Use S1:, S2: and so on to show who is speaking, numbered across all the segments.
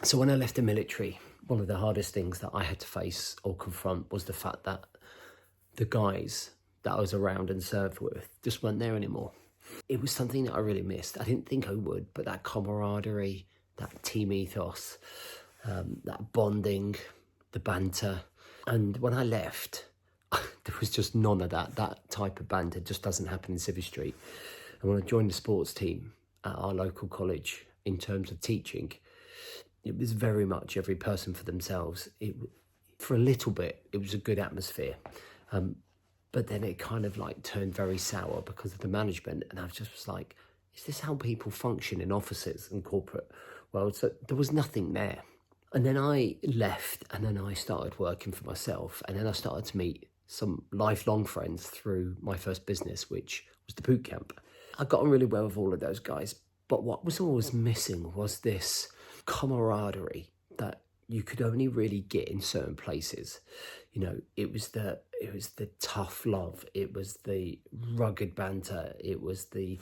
S1: So when I left the military, one of the hardest things that I had to face or confront was the fact that the guys that I was around and served with just weren't there anymore. It was something that I really missed. I didn't think I would, but that camaraderie, that team ethos, that bonding, the banter. And when I left, there was just none of that. That type of banter just doesn't happen in Civvy Street. And when I joined the sports team at our local college in terms of teaching, it was very much every person for themselves. For a little bit, it was a good atmosphere. But then it kind of like turned very sour because of the management. And I just was like, is this how people function in offices and corporate world? So there was nothing there. And then I left and then I started working for myself. And then I started to meet some lifelong friends through my first business, which was the boot camp. I got on really well with all of those guys. But what was always missing was this camaraderie that you could only really get in certain places. You know, it was the tough love, it was the rugged banter, it was that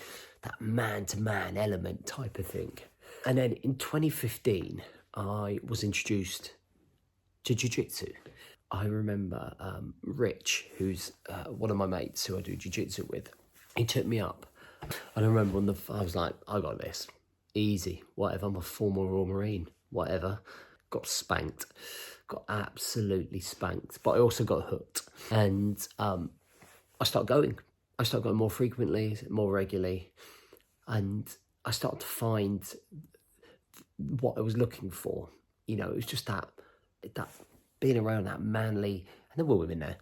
S1: man-to-man element type of thing. And then in 2015, I was introduced to jiu-jitsu. I remember Rich, who's one of my mates who I do jiu-jitsu with, he took me up. And I remember I was like, I got this. Easy, whatever, I'm a former Royal Marine, whatever. Got spanked, got absolutely spanked, but I also got hooked. And I started going more frequently, more regularly. And I started to find what I was looking for. You know, it was just that being around that manly, and there were women there,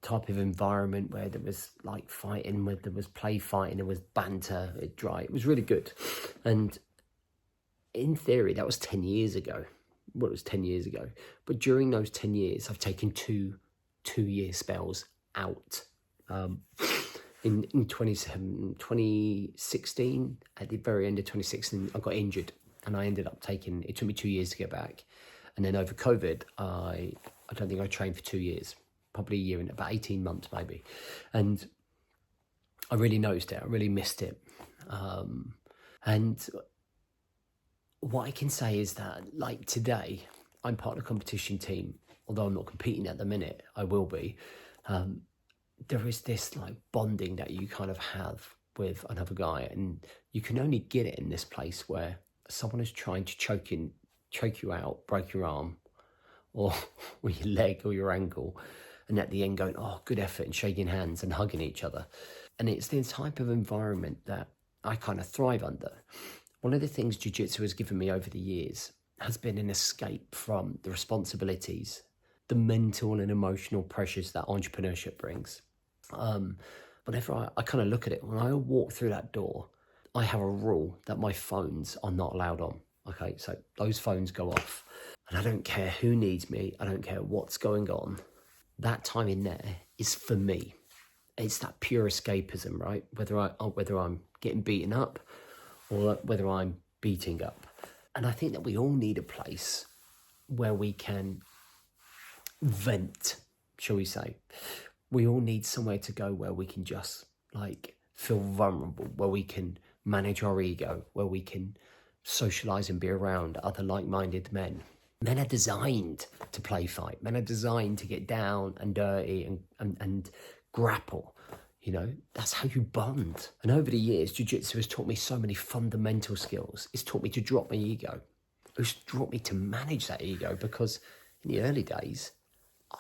S1: type of environment where there was like fighting, where there was play fighting, there was banter, it was really good. And in theory, that was 10 years ago. Well, it was 10 years ago. But during those 10 years, I've taken two-year spells out. In 2016, at the very end of 2016, I got injured. And I ended up it took me 2 years to get back. And then over COVID, I don't think I trained for 2 years. Probably a year and about 18 months maybe. And I really noticed it. I really missed it. And what I can say is that, like today, I'm part of the competition team. Although I'm not competing at the minute, I will be. There is this like bonding that you kind of have with another guy, and you can only get it in this place where someone is trying to choke you out, break your arm, or your leg or your ankle, and at the end going, oh, good effort, and shaking hands and hugging each other. And it's the type of environment that I kind of thrive under. One of the things jiu-jitsu has given me over the years has been an escape from the responsibilities, the mental and emotional pressures that entrepreneurship brings. Whenever I kind of look at it, when I walk through that door, I have a rule that my phones are not allowed on. Okay, so those phones go off. And I don't care who needs me. I don't care what's going on. That time in there is for me. It's that pure escapism, right? Whether I'm getting beaten up or whether I'm beating up. And I think that we all need a place where we can vent, shall we say. We all need somewhere to go where we can just like feel vulnerable, where we can manage our ego, where we can socialise and be around other like-minded men. Men are designed to play fight. Men are designed to get down and dirty and grapple. You know, that's how you bond. And over the years, jiu-jitsu has taught me so many fundamental skills. It's taught me to drop my ego. It's taught me to manage that ego, because in the early days,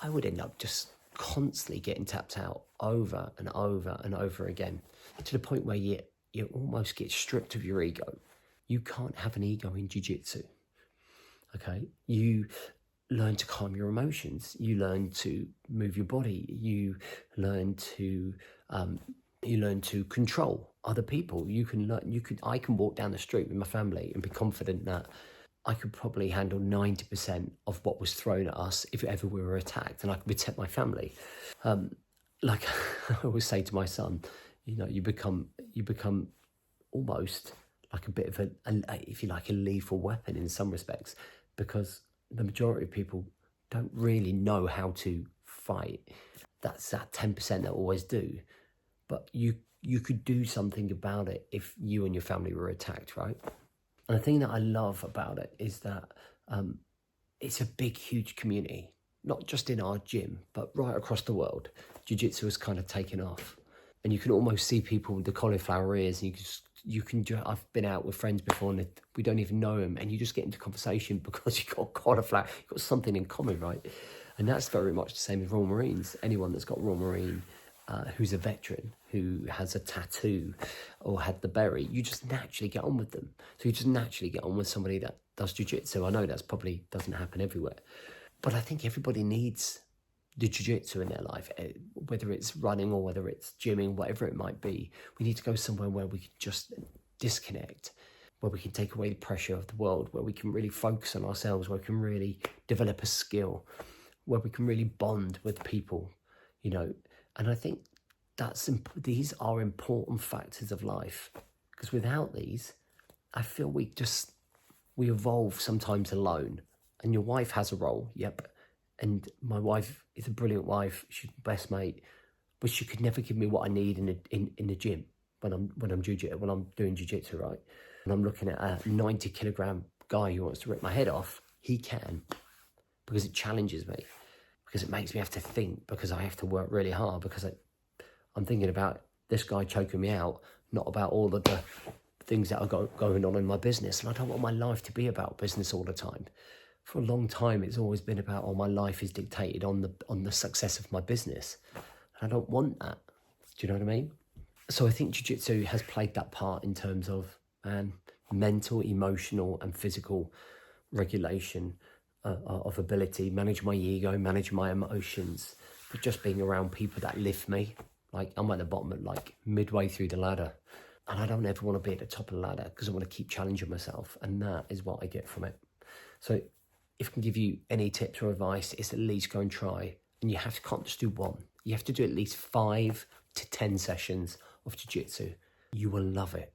S1: I would end up just constantly getting tapped out over and over and over again, to the point where you almost get stripped of your ego. You can't have an ego in jiu-jitsu. Okay, you learn to calm your emotions. You learn to move your body. You learn to control other people. I can walk down the street with my family and be confident that I could probably handle 90% of what was thrown at us if ever we were attacked, and I could protect my family. Like I always say to my son, you know, you become almost like a bit of if you like, a lethal weapon in some respects, because the majority of people don't really know how to fight. That's that 10% that always do. But you could do something about it if you and your family were attacked, right? And the thing that I love about it is that it's a big, huge community, not just in our gym, but right across the world. Jiu-jitsu has kind of taken off. And you can almost see people with the cauliflower ears, and I've been out with friends before and we don't even know them, and you just get into conversation because you've got cauliflower, you've got something in common, right? And that's very much the same as Royal Marines. Anyone that's got Royal Marine, who's a veteran, who has a tattoo or had the berry, you just naturally get on with them. So you just naturally get on with somebody that does jiu-jitsu. I know that's probably doesn't happen everywhere, but I think everybody needs the jiu-jitsu in their life, whether it's running or whether it's gymming, whatever it might be. We need to go somewhere where we can just disconnect, where we can take away the pressure of the world, where we can really focus on ourselves, where we can really develop a skill, where we can really bond with people, you know. And I think these are important factors of life, because without these, I feel we evolve sometimes alone. And your wife has a role, yep. And my wife is a brilliant wife. She's my best mate, but she could never give me what I need in the gym when I'm doing jiu-jitsu, right? And I'm looking at a 90-kilogram guy who wants to rip my head off. He can, because it challenges me, because it makes me have to think, because I have to work really hard, because I'm thinking about this guy choking me out, not about all of the things that are going on in my business. And I don't want my life to be about business all the time. For a long time, it's always been about, oh, my life is dictated on the success of my business. And I don't want that. Do you know what I mean? So I think jiu-jitsu has played that part in terms of mental, emotional, and physical regulation of ability, manage my ego, manage my emotions, but just being around people that lift me. Like, I'm at the bottom, like midway through the ladder, and I don't ever want to be at the top of the ladder, because I want to keep challenging myself, and that is what I get from it. So if I can give you any tips or advice, it's at least go and try. And you can't just do one. You have to do at least 5 to 10 sessions of jiu-jitsu. You will love it.